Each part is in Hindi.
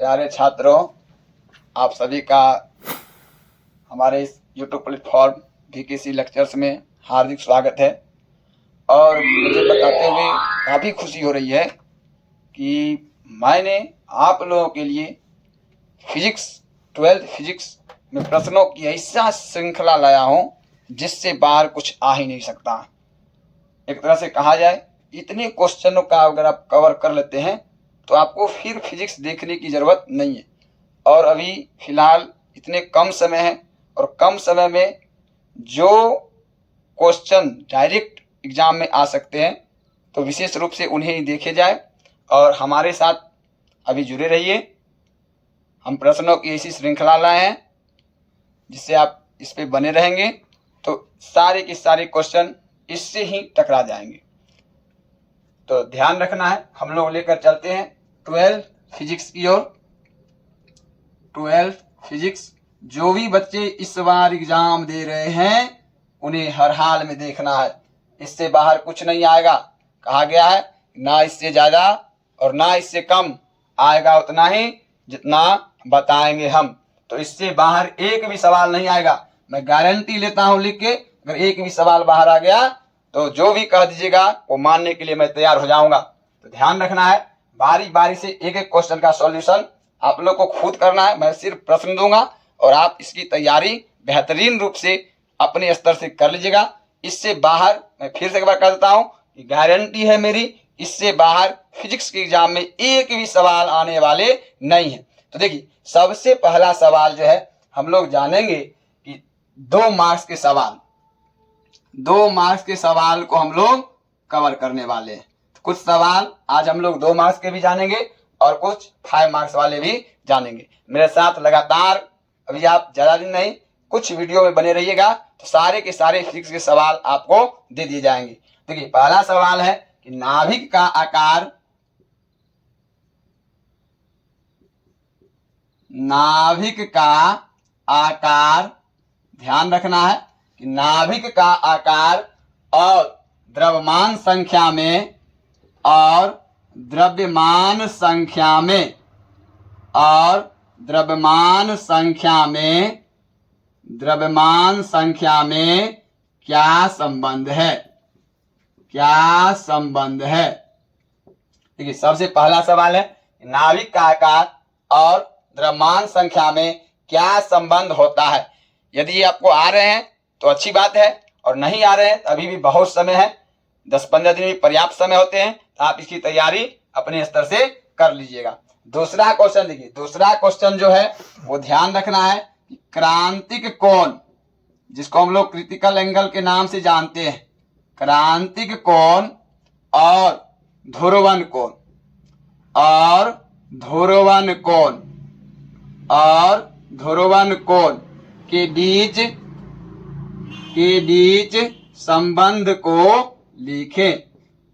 प्यारे छात्रों, आप सभी का हमारे इस YouTube प्लेटफॉर्म VKC लेक्चर्स में हार्दिक स्वागत है। और मुझे बताते हुए काफ़ी खुशी हो रही है कि मैंने आप लोगों के लिए फिजिक्स 12th फिजिक्स में प्रश्नों की ऐसा श्रृंखला लाया हूँ जिससे बाहर कुछ आ ही नहीं सकता। एक तरह से कहा जाए, इतने क्वेश्चनों का अगर आप कवर कर लेते हैं तो आपको फिर फिजिक्स देखने की ज़रूरत नहीं है। और अभी फ़िलहाल इतने कम समय है और कम समय में जो क्वेश्चन डायरेक्ट एग्ज़ाम में आ सकते हैं तो विशेष रूप से उन्हें ही देखे जाए और हमारे साथ अभी जुड़े रहिए। हम प्रश्नों की ऐसी श्रृंखला लाए हैं जिससे आप इस पे बने रहेंगे तो सारे के सारे क्वेश्चन इससे ही टकरा जाएंगे। तो ध्यान रखना है, हम लोग लेकर चलते हैं 12 फिजिक्स की ओर। 12 फिजिक्स जो भी बच्चे इस बार एग्जाम दे रहे हैं उन्हें हर हाल में देखना है, इससे बाहर कुछ नहीं आएगा। कहा गया है ना इससे ज़्यादा और ना इससे कम आएगा, उतना ही जितना बताएंगे हम। तो इससे बाहर एक भी सवाल नहीं आएगा, मैं गारंटी लेता हूं लिख के। अगर एक भी सवाल बाहर आ गया तो जो भी कह दीजिएगा वो मानने के लिए मैं तैयार हो जाऊंगा। तो ध्यान रखना है, बारी बारी से एक एक क्वेश्चन का सॉल्यूशन आप लोग को खुद करना है। मैं सिर्फ प्रश्न दूंगा और आप इसकी तैयारी बेहतरीन रूप से अपने स्तर से कर लीजिएगा। इससे बाहर, मैं फिर से एक बार कह देता हूँ कि गारंटी है मेरी, इससे बाहर फिजिक्स के एग्जाम में एक भी सवाल आने वाले नहीं है। तो देखिए, सबसे पहला सवाल जो है हम लोग जानेंगे कि 2 मार्क्स के सवाल, 2 मार्क्स के सवाल को हम लोग कवर करने वाले हैं। कुछ सवाल आज हम लोग 2 मार्क्स के भी जानेंगे और कुछ 5 मार्क्स वाले भी जानेंगे। मेरे साथ लगातार, अभी आप ज़्यादा दिन नहीं, कुछ वीडियो में बने रहिएगा तो सारे के सारे फिजिक्स के सवाल आपको दे दिए जाएंगे। देखिए, पहला सवाल है कि नाभिक का आकार, नाभिक का आकार, ध्यान रखना है कि नाभिक का आकार और द्रव्यमान संख्या में, और द्रव्यमान संख्या में, और द्रव्यमान संख्या में, द्रव्यमान संख्या में क्या संबंध है, क्या संबंध है। देखिए, सबसे पहला सवाल है नाभिक का आकार और द्रव्यमान संख्या में क्या संबंध होता है। यदि ये आपको आ रहे हैं तो अच्छी बात है, और नहीं आ रहे हैं तो अभी भी बहुत समय है, 10-15 दिन भी पर्याप्त समय होते हैं। तो आप इसकी तैयारी अपने स्तर से कर लीजिएगा। दूसरा क्वेश्चन देखिए, दूसरा क्वेश्चन जो है वो ध्यान रखना है कि क्रांतिक कोण, जिसको हम लोग क्रिटिकल एंगल के नाम से जानते हैं, क्रांतिक कोण और ध्रुवन कोण, और ध्रुवन कोण, और ध्रुवन कोण के बीच संबंध को लिखें।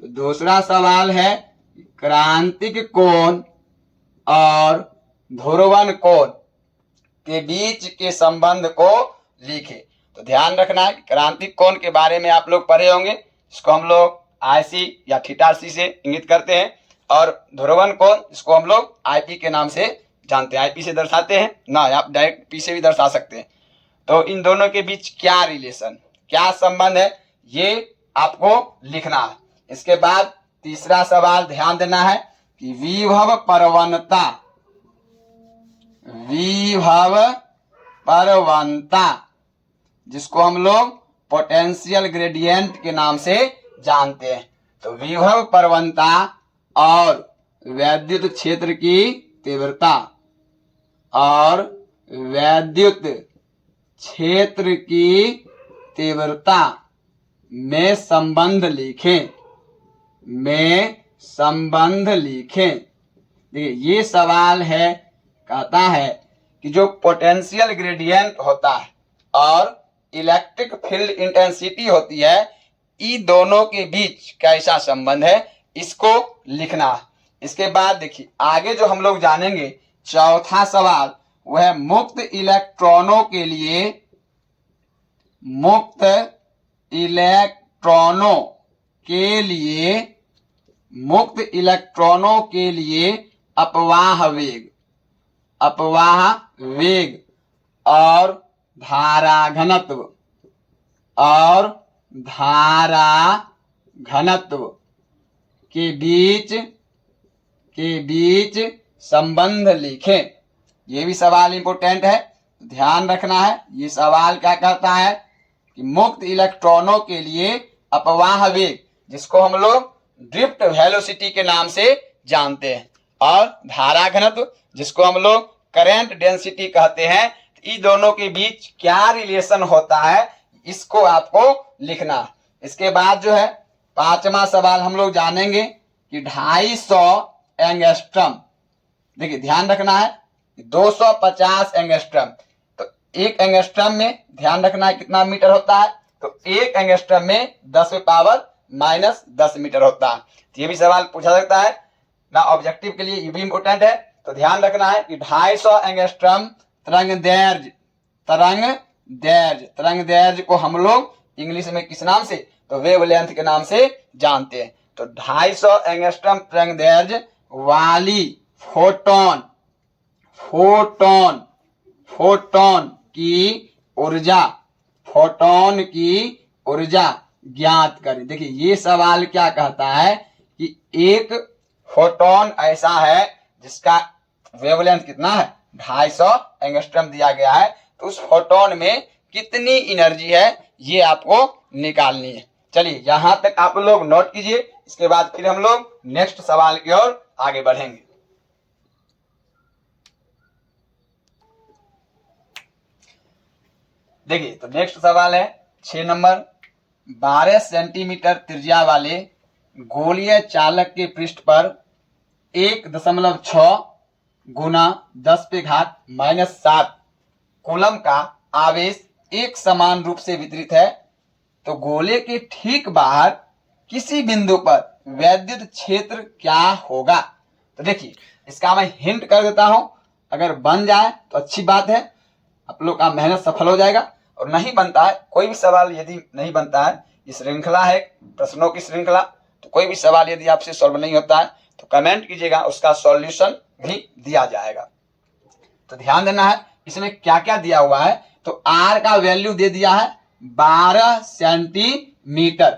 दूसरा सवाल है क्रांतिक कोण और ध्रुवन कोण के बीच के संबंध को लिखें। तो ध्यान रखना है, क्रांतिक कोण के बारे में आप लोग पढ़े होंगे, इसको हम लोग IC या थीटा-C से इंगित करते हैं, और ध्रुवन कोण इसको हम लोग IP के नाम से जानते हैं, IP से दर्शाते हैं ना, आप डायरेक्ट P से भी दर्शा सकते हैं। तो इन दोनों के बीच क्या रिलेशन, क्या संबंध है, ये आपको लिखना है। इसके बाद तीसरा सवाल ध्यान देना है कि विभव प्रवणता, विभव प्रवणता, जिसको हम लोग पोटेंशियल ग्रेडियंट के नाम से जानते हैं। तो विभव प्रवणता और वैद्युत क्षेत्र की तीव्रता, और वैद्युत क्षेत्र की तीव्रता में संबंध लिखें, में संबंध लिखें। देखिए, ये सवाल है, कहता है कि जो पोटेंशियल ग्रेडियंट होता है और इलेक्ट्रिक फील्ड इंटेंसिटी होती है, इन दोनों के बीच कैसा संबंध है, इसको लिखना है। इसके बाद देखिए, आगे जो हम लोग जानेंगे चौथा सवाल, वह मुक्त इलेक्ट्रॉनों के लिए, मुक्त इलेक्ट्रॉनों के लिए, मुक्त इलेक्ट्रॉनों के लिए अपवाह वेग, अपवाह वेग और धारा घनत्व के बीच संबंध लिखें। ये भी सवाल इंपोर्टेंट है, ध्यान रखना है। ये सवाल क्या कहता है कि मुक्त इलेक्ट्रॉनों के लिए अपवाह वेग, जिसको हम लोग ड्रिफ्ट वेलोसिटी के नाम से जानते हैं, और धारा घनत्व, जिसको हम लोग करंट डेंसिटी कहते हैं, इन दोनों के बीच क्या रिलेशन होता है, इसको आपको लिखना। इसके बाद जो है 5वां सवाल हम लोग जानेंगे कि 250 एंगस्ट्रम। देखिए ध्यान रखना है 250 एंगस्ट्रम, तो एक एंगस्ट्रम में ध्यान रखना है कितना मीटर होता है, तो एक एंगस्ट्रम में 10⁻⁻10 मीटर होता है। तो ये भी सवाल पूछा सकता है ना, ऑब्जेक्टिव के लिए ये भी इंपोर्टेंट है। तो ध्यान रखना है कि 250 एंगस्ट्रम तरंग दैर्घ्य को हम लोग इंग्लिश में किस नाम से, तो वेवलेंथ के नाम से जानते हैं। तो 250 एंगस्ट्रम तरंग दैर्घ्य वाली फोटोन की ऊर्जा ज्ञात करें। देखिए ये सवाल क्या कहता है कि एक फोटोन ऐसा है जिसका वेवलेंथ कितना है, 250 एंगस्ट्रम दिया गया है, तो उस फोटोन में कितनी एनर्जी है ये आपको निकालनी है। चलिए यहां तक आप लोग नोट कीजिए, इसके बाद फिर हम लोग नेक्स्ट सवाल की ओर आगे बढ़ेंगे। देखिए तो नेक्स्ट सवाल है 6 नंबर। 12 सेंटीमीटर त्रिज्या वाले गोलीय चालक के पृष्ठ पर 1.6 गुना 10⁻⁻7 कूलम का आवेश एक समान रूप से वितरित है, तो गोले के ठीक बाहर किसी बिंदु पर वैद्युत क्षेत्र क्या होगा। तो देखिए इसका मैं हिंट कर देता हूं, अगर बन जाए तो अच्छी बात है, आप लोग का मेहनत सफल हो जाएगा, और नहीं बनता है, कोई भी सवाल यदि नहीं बनता है, ये श्रृंखला है प्रश्नों की श्रृंखला, तो कोई भी सवाल यदि आपसे सॉल्व नहीं होता है तो कमेंट कीजिएगा, उसका सॉल्यूशन भी दिया जाएगा। तो ध्यान देना है इसमें क्या क्या दिया हुआ है। तो आर का वैल्यू दे दिया है 12 सेंटीमीटर,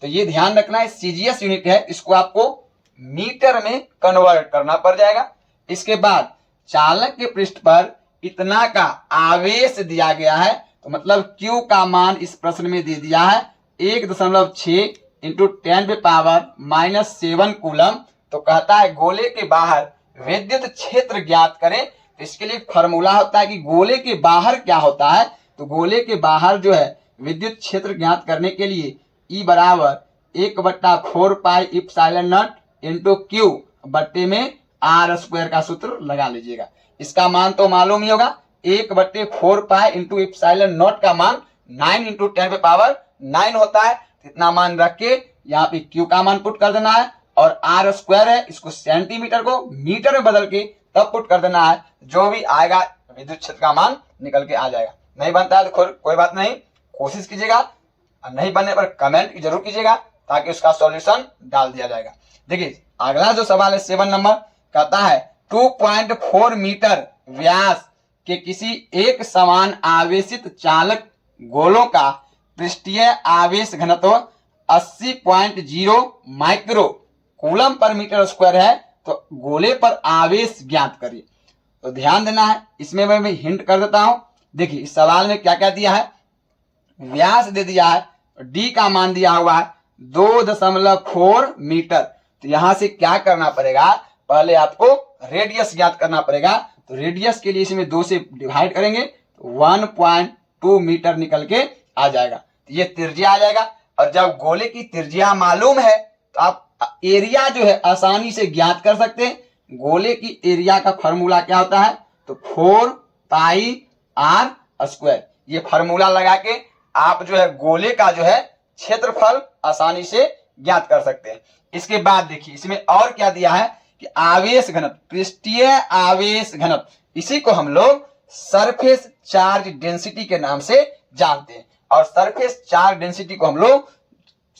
तो ये ध्यान रखना है सीजीएस यूनिट है, इसको आपको मीटर में कन्वर्ट करना पड़ जाएगा। इसके बाद चालक के पृष्ठ पर इतना का आवेश दिया गया है, तो मतलब Q का मान इस प्रश्न में दे दिया है 1.6 इंटू 10⁻⁻7 कूलम। तो कहता है गोले के बाहर विद्युत क्षेत्र ज्ञात करें। तो इसके लिए फॉर्मूला होता है कि गोले के बाहर क्या होता है, तो गोले के बाहर जो है विद्युत क्षेत्र ज्ञात करने के लिए E बराबर 1/4 पाई इप्सिलॉन नॉट इंटू Q बट्टे में R² का सूत्र लगा लीजिएगा। इसका मान तो मालूम ही होगा, 1/4 पाई इंटू इप्सिलॉन नॉट का मान 9 इंटू 10⁻9 होता है। इतना मान रख के यहाँ पे Q का मान पुट कर देना है, और R² है, इसको सेंटीमीटर को मीटर में बदल के तब पुट कर देना है, जो भी आएगा विद्युत क्षेत्र का मान निकल के आ जाएगा। नहीं बनता है तो कोई बात नहीं, कोशिश कीजिएगा, और नहीं बनने पर कमेंट जरूर कीजिएगा ताकि उसका सॉल्यूशन डाल दिया जाएगा। देखिए अगला जो सवाल है 7 नंबर, कहता है 2.4 मीटर व्यास के किसी एक समान आवेशित चालक गोलों का पृष्ठीय आवेश घनत्व 80.0 micro coulomb per metre square है, तो गोले पर आवेश ज्ञात करिए। तो ध्यान देना है, इसमें मैं हिंट कर देता हूं। देखिए इस सवाल में क्या क्या दिया है, व्यास दे दिया है, डी का मान दिया हुआ है 2.4 मीटर। तो यहां से क्या करना पड़ेगा, पहले आपको रेडियस ज्ञात करना पड़ेगा। तो रेडियस के लिए इसमें 2 से डिवाइड करेंगे तो 1.2 मीटर निकल के आ जाएगा, तो ये त्रिज्या आ जाएगा। और जब गोले की त्रिज्या मालूम है तो आप एरिया जो है आसानी से ज्ञात कर सकते हैं। गोले की एरिया का फॉर्मूला क्या होता है, तो 4 पाई R²। ये फॉर्मूला लगा के आप जो है गोले का जो है क्षेत्रफल आसानी से ज्ञात कर सकते हैं। इसके बाद देखिए इसमें और क्या दिया है कि आवेश घनत्व, पृष्ठीय आवेश घनत्व, इसी को हम लोग सरफेस चार्ज डेंसिटी के नाम से जानते हैं। और सरफेस चार्ज डेंसिटी को हम लोग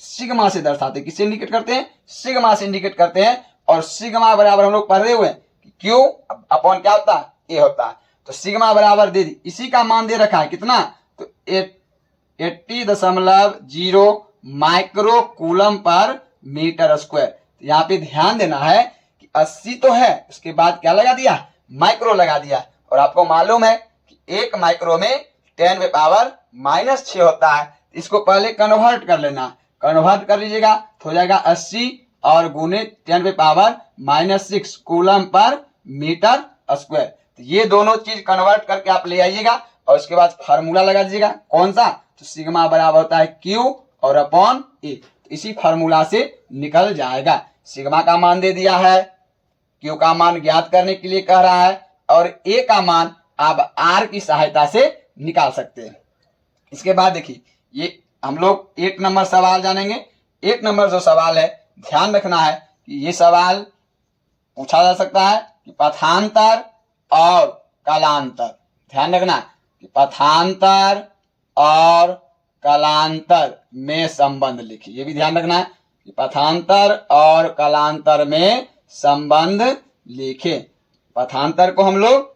सिग्मा से दर्शाते हैं। किससे इंडिकेट करते हैं, सिग्मा से इंडिकेट करते हैं। और सिग्मा बराबर हम लोग पढ़ रहे हुए हैं Q अपॉन क्या होता है, ए होता है। तो सिग्मा बराबर दे दी, इसी का मान दे रखा है कितना, तो 80.0 micro coulomb per metre square. तो यहाँ पे ध्यान देना है कि 80 तो है, उसके बाद क्या लगा दिया, माइक्रो लगा दिया। और आपको मालूम है कि 1 माइक्रो में 10⁻⁻6 होता है। इसको पहले कन्वर्ट कर लेना, कन्वर्ट कर लीजिएगा तो हो जाएगा 80 और गुने 10⁻⁻6 कूलम पर मीटर स्क्वायर। तो ये दोनों चीज कन्वर्ट करके आप ले आइएगा और उसके बाद फार्मूला लगा दीजिएगा, कौन सा, तो सिग्मा बराबर होता है Q और अपॉन A। तो इसी फार्मूला से निकल जाएगा। सिग्मा का मान दे दिया है, Q का मान ज्ञात करने के लिए कह रहा है और A का मान आप R की सहायता से निकाल सकते हैं। इसके बाद देखिए ये हम लोग 1 नंबर सवाल जानेंगे। 1 नंबर जो सवाल है, ध्यान रखना है कि ये सवाल पूछा जा सकता है कि पथांतर और कालांतर। ध्यान रखना कि पथांतर और कालांतर में संबंध लिखिए, ये भी ध्यान रखना है कि पथांतर और कालांतर में संबंध लिखे। पथांतर को हम लोग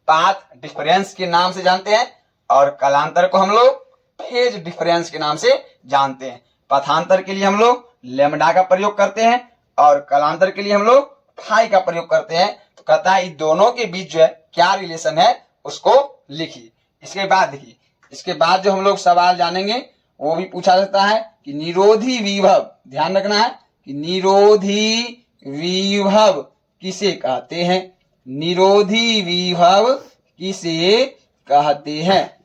पाथ डिफरेंस के नाम से जानते हैं और कालांतर को हम लोग फेज डिफरेंस के नाम से जानते हैं। पथांतर के लिए हम लोग लेमडा का प्रयोग करते हैं और कालांतर के लिए हम लोग फाई का प्रयोग करते हैं। तो कहता है इन दोनों के बीच जो है क्या रिलेशन है उसको लिखिए। इसके बाद देखिए, इसके बाद जो हम लोग सवाल जानेंगे वो भी पूछा जाता है कि निरोधी विभव, ध्यान रखना है कि निरोधी विभव किसे कहते हैं, निरोधी विभव किसे कहते हैं।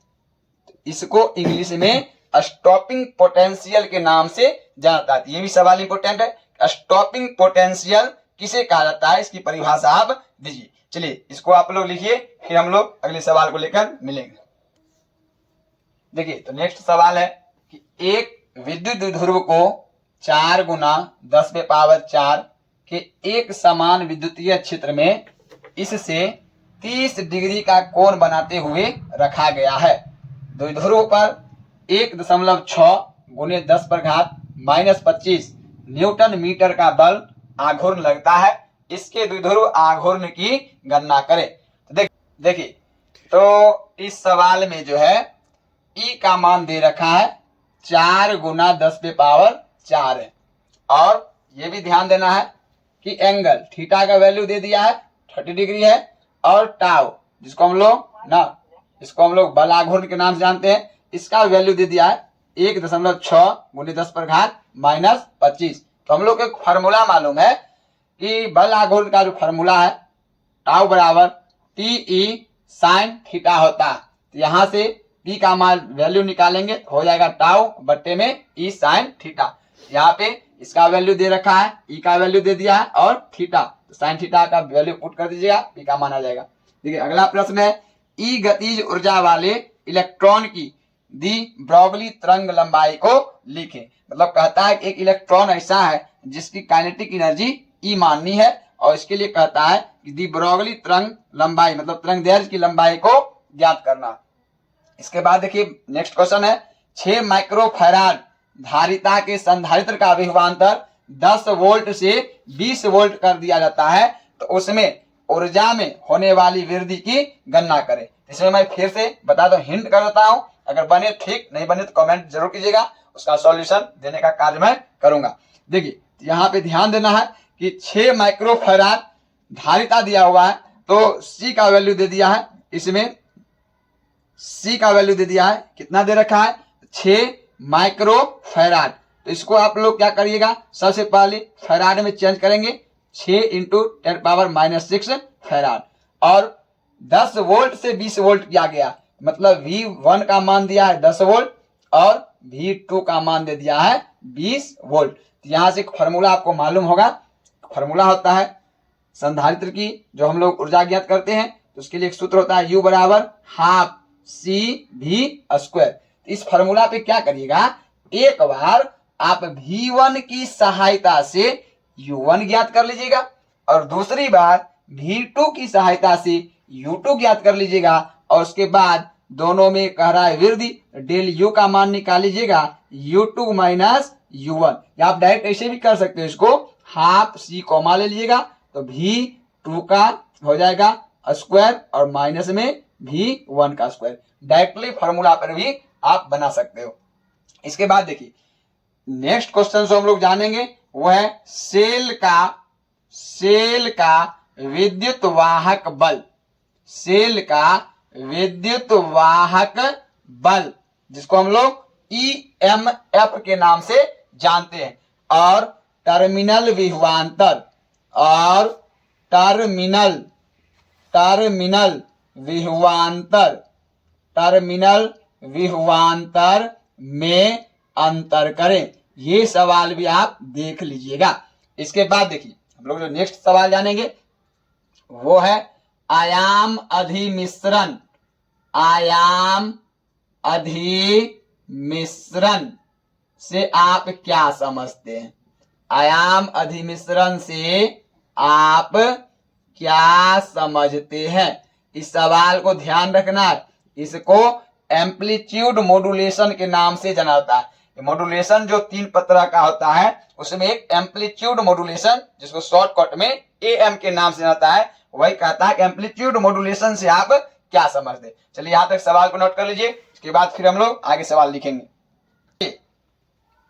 इसको इंग्लिश में स्टॉपिंग पोटेंशियल के नाम से जाना जाता है। ये भी सवाल इंपोर्टेंट है, स्टॉपिंग पोटेंशियल किसे कहा जाता है, इसकी परिभाषा आप दीजिए। चलिए इसको आप लोग लिखिए, फिर हम लोग अगले सवाल को लेकर मिलेंगे। देखिए तो नेक्स्ट सवाल है कि एक विद्युत द्विध्रुव को 4 गुना 10⁴ के एक समान विद्युतीय क्षेत्र में इससे 30 डिग्री का कोण बनाते हुए रखा गया है। द्विध्रुव पर 1.6 गुने 10⁻⁻25 न्यूटन मीटर का बल आघूर्ण लगता है। इसके द्विध्रुव आघूर्ण की गणना करें। तो देखिए तो इस सवाल में जो है ई का मान दे रखा है 4 गुना 10⁴ है और ये भी ध्यान देना है कि एंगल थीटा का वैल्यू दे दिया है 30 डिग्री है और टाउ जिसको हम लोग बल आघूर्ण के नाम से जानते हैं, इसका वैल्यू दे दिया है 1.6 गुने 10⁻⁻25। तो हम लोग एक फार्मूला मालूम है कि बल आघूर्ण का जो फार्मूला है टाउ बराबर TE sin थीटा होता है। तो यहाँ से P का मान वैल्यू निकालेंगे तो हो जाएगा टाउ बट्टे में E sin थीटा। यहाँ पे इसका वैल्यू दे रखा है, E का वैल्यू दे दिया है और थीटा, तो sin थीटा का वैल्यू पुट कर दीजिएगा, P का मान आ जाएगा। देखिए अगला प्रश्न है E गतिज ऊर्जा वाले इलेक्ट्रॉन की दी ब्रोगली तरंग लंबाई को लिखें। मतलब कहता है कि एक इलेक्ट्रॉन ऐसा है जिसकी काइनेटिक एनर्जी E माननी है और इसके लिए कहता है कि दी ब्रोगली तरंग लंबाई मतलब तरंग दैर्ध्य की लंबाई को ज्ञात करना। इसके बाद देखिए नेक्स्ट क्वेश्चन है 6 माइक्रोफैराड धारिता के संधारित्र का विभवांतर 10 वोल्ट से 20 वोल्ट कर दिया जाता है, तो उसमें ऊर्जा में होने वाली वृद्धि की गणना करें। इसमें मैं फिर से बता दो, हिंट कर देता हूं, अगर बने ठीक, नहीं बने तो कमेंट जरूर कीजिएगा, उसका सॉल्यूशन देने का कार्य मैं करूंगा। देखिए यहाँ पे ध्यान देना है कि 6 माइक्रोफैराड धारिता दिया हुआ है, तो C का वैल्यू दे दिया है, इसमें C का वैल्यू दे दिया है, कितना दे रखा है 6 माइक्रोफैराड। तो इसको आप लोग क्या करिएगा, सबसे पहले फैराड में चेंज करेंगे, 6 × 10⁻⁻6 फैराड और 10 वोल्ट से 20 वोल्ट किया गया, मतलब V1 का मान दिया है 10 वोल्ट और V2 का मान दे दिया है 20 वोल्ट। तो यहाँ से एक फार्मूला आपको मालूम होगा, फार्मूला होता है संधारित्र की जो हम लोग ऊर्जा ज्ञात करते हैं, तो उसके लिए एक सूत्र होता है U बराबर हाफ CV²। इस फार्मूला पे क्या करिएगा, एक बार आप V1 की सहायता से U1 ज्ञात कर लीजिएगा और दूसरी बार V2 की सहायता से U2 ज्ञात कर लीजिएगा और उसके बाद दोनों में कह रहा है वृद्धि, डेल U का मान निकाल लीजिएगा U2 माइनस U1, या आप डायरेक्ट ऐसे भी कर सकते हो, इसको हाफ C कॉमा ले लीजिएगा तो V2 का हो जाएगा स्क्वायर और माइनस में V1 का स्क्वायर। डायरेक्टली फॉर्मूला पर भी आप बना सकते हो। इसके बाद देखिए नेक्स्ट क्वेश्चन जो हम लोग जानेंगे वो है सेल का विद्युत वाहक बल। सेल का विद्युत वाहक बल जिसको हम लोग EMF के नाम से जानते हैं। और टर्मिनल विभवांतर विभवांतर में अंतर करें। ये सवाल भी आप देख लीजिएगा। इसके बाद देखिए हम लोग जो नेक्स्ट सवाल जानेंगे वो है आयाम अधिमिश्रण। आयाम अधिमिश्रण से आप क्या समझते हैं? आयाम अधिमिश्रण से आप क्या समझते हैं? इस सवाल को ध्यान रखना है। इसको एम्पलीट्यूड मॉड्यूलेशन के नाम से जाना जाता है। मॉड्यूलेशन जो 3 तरह का होता है उसमें एक एम्पलीट्यूड मॉड्यूलेशन जिसको शॉर्टकट में AM के नाम से जाता है, वही कहता है कि एम्पलीट्यूड मॉड्यूलेशन से आप क्या समझते। चलिए यहां तक सवाल को नोट कर लीजिए। इसके बाद फिर हम लोग आगे सवाल लिखेंगे।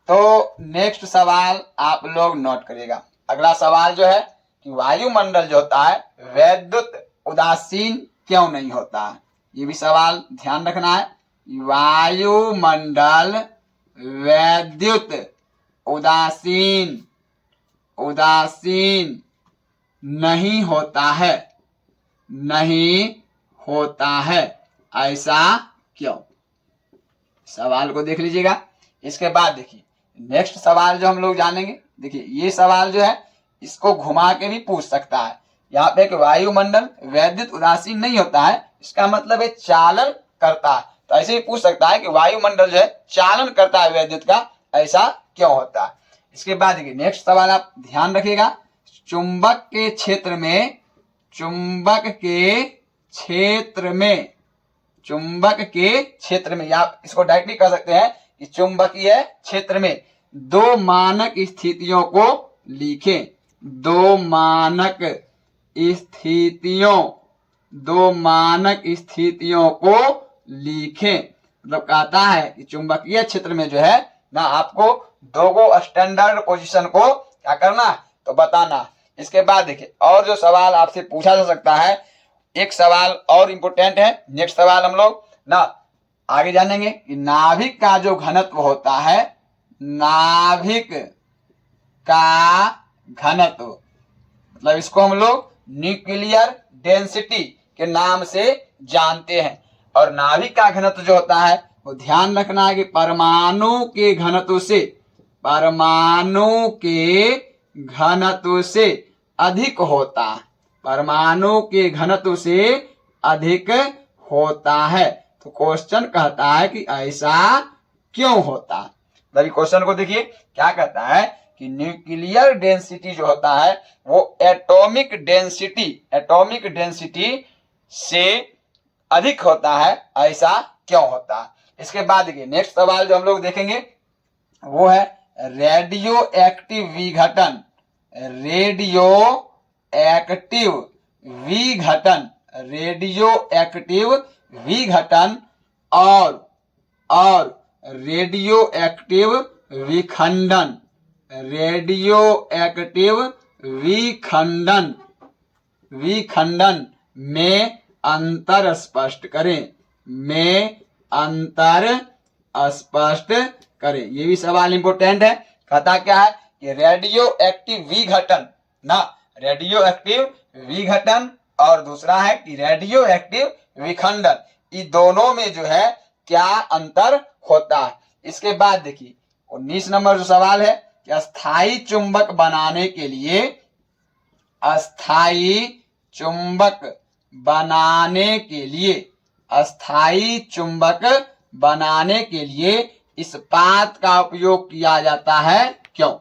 तो नेक्स्ट सवाल आप लोग नोट करिएगा। अगला सवाल जो है कि वायुमंडल जो होता है वैद्युत उदासीन क्यों नहीं होता है? ये भी सवाल ध्यान रखना है। वायुमंडल वैद्युत उदासीन नहीं होता है, ऐसा क्यों? सवाल को देख लीजिएगा। इसके बाद देखिए नेक्स्ट सवाल जो हम लोग जानेंगे। देखिए ये सवाल जो है इसको घुमा के भी पूछ सकता है। यहाँ पे वायुमंडल वैद्युत उदासीन नहीं होता है, इसका मतलब है चालन करता है। तो ऐसे ही पूछ सकता है कि वायुमंडल जो है चालन करता है वैद्युत का, ऐसा क्यों होता है? इसके बाद देखिए नेक्स्ट सवाल आप ध्यान रखिएगा। चुंबक के क्षेत्र में आप इसको डायरेक्टली कह सकते हैं कि चुंबकीय क्षेत्र में 2 मानक स्थितियों को लिखें। 2 मानक स्थितियों को लिखें। मतलब कहता है कि चुंबकीय क्षेत्र में जो है ना आपको 2 स्टैंडर्ड पोजीशन को क्या करना है तो बताना। इसके बाद देखिए और जो सवाल आपसे पूछा जा सकता है, एक सवाल और इम्पोर्टेंट है। नेक्स्ट सवाल हम लोग ना आगे जानेंगे कि नाभिक का जो घनत्व होता है, नाभिक का घनत्व मतलब इसको हम लोग न्यूक्लियर डेंसिटी के नाम से जानते हैं। और नाभिक का घनत्व जो होता है वो ध्यान रखना है कि परमाणु के घनत्व से अधिक होता है। परमाणु के घनत्व से अधिक होता है। तो क्वेश्चन कहता है कि ऐसा क्यों होता है? मतलब क्वेश्चन को देखिए क्या कहता है कि न्यूक्लियर डेंसिटी जो होता है वो एटॉमिक डेंसिटी से अधिक होता है, ऐसा क्यों होता है? इसके बाद देखिए नेक्स्ट सवाल जो हम लोग देखेंगे वो है रेडियो एक्टिव विघटन और रेडियो एक्टिव विखंडन में अंतर स्पष्ट करें। ये भी सवाल इंपोर्टेंट है। कहता क्या है कि रेडियो एक्टिव विघटन और दूसरा है कि रेडियो एक्टिव विखंडन, ये दोनों में जो है क्या अंतर होता है? इसके बाद देखिए 19 नंबर जो सवाल है कि अस्थाई चुंबक बनाने के लिए इस्पात का उपयोग किया जाता है, क्यों?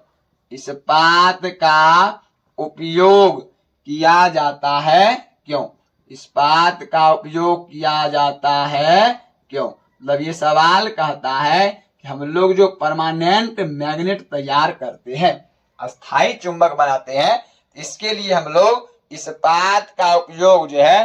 इस्पात का उपयोग किया जाता है, क्यों? इस्पात का उपयोग किया जाता है, क्यों? मतलब ये सवाल कहता है कि हम लोग जो परमानेंट मैग्नेट तैयार करते हैं, अस्थाई चुंबक बनाते हैं, इसके लिए हम लोग इस्पात का उपयोग जो है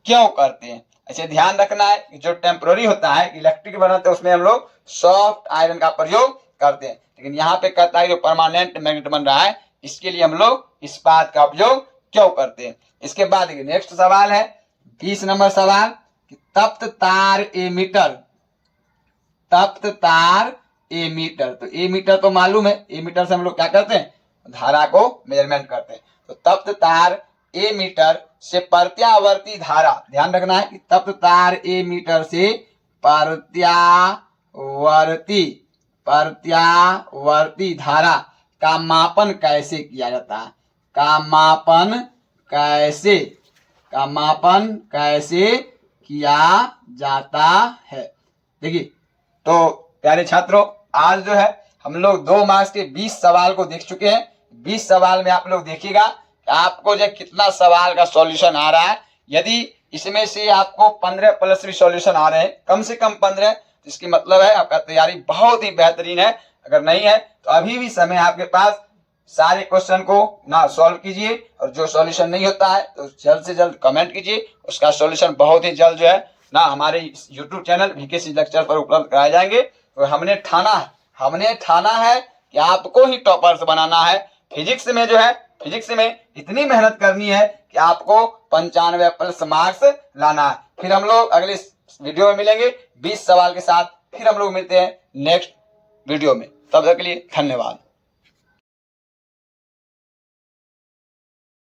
क्यों करते हैं। ऐसे ध्यान रखना है कि जो टेम्पररी होता है इलेक्ट्रिक बनाते हैं उसमें हम लोग सॉफ्ट आयरन का प्रयोग करते हैं, लेकिन यहाँ पे कहता है जो परमानेंट मैग्नेट बन रहा है इसके लिए हम लोग इस्पात का उपयोग क्यों करते हैं। इसके बाद नेक्स्ट सवाल है 20 नंबर सवाल कि तप्त तार एमीटर, तप्त तार एमीटर, तो एमीटर तो मालूम है, एमीटर से हम लोग क्या करते हैं धारा को मेजरमेंट करते हैं। तो तप्त तार एमीटर से प्रत्यावर्ती धारा, ध्यान रखना है कि तप्त तार एमीटर से प्रत्यावर्ती धारा का मापन कैसे किया जाता है, का मापन कैसे किया जाता है। देखिए तो प्यारे छात्रों आज जो है हम लोग 2 मार्क्स के 20 सवाल को देख चुके हैं। 20 सवाल में आप लोग देखिएगा आपको जो कितना सवाल का सॉल्यूशन आ रहा है। यदि इसमें से आपको 15 प्लस भी सॉल्यूशन आ रहे हैं, कम से कम 15, तो इसकी मतलब है आपका तैयारी बहुत ही बेहतरीन है। अगर नहीं है तो अभी भी समय आपके पास, सारे क्वेश्चन को ना सॉल्व कीजिए और जो सॉल्यूशन नहीं होता है तो जल्द से जल्द कमेंट कीजिए, उसका सॉल्यूशन बहुत ही जल्द जो है ना हमारे यूट्यूब चैनल वीकेसी लेक्चर पर उपलब्ध कराए जाएंगे। तो हमने ठाना है कि आपको ही टॉपर्स बनाना है। फिजिक्स में जो है, फिजिक्स में इतनी मेहनत करनी है कि आपको 95 प्लस मार्क्स लाना है। फिर हम लोग अगले वीडियो में मिलेंगे 20 सवाल के साथ, फिर हम लोग मिलते हैं नेक्स्ट वीडियो में। तब तक के लिए धन्यवाद।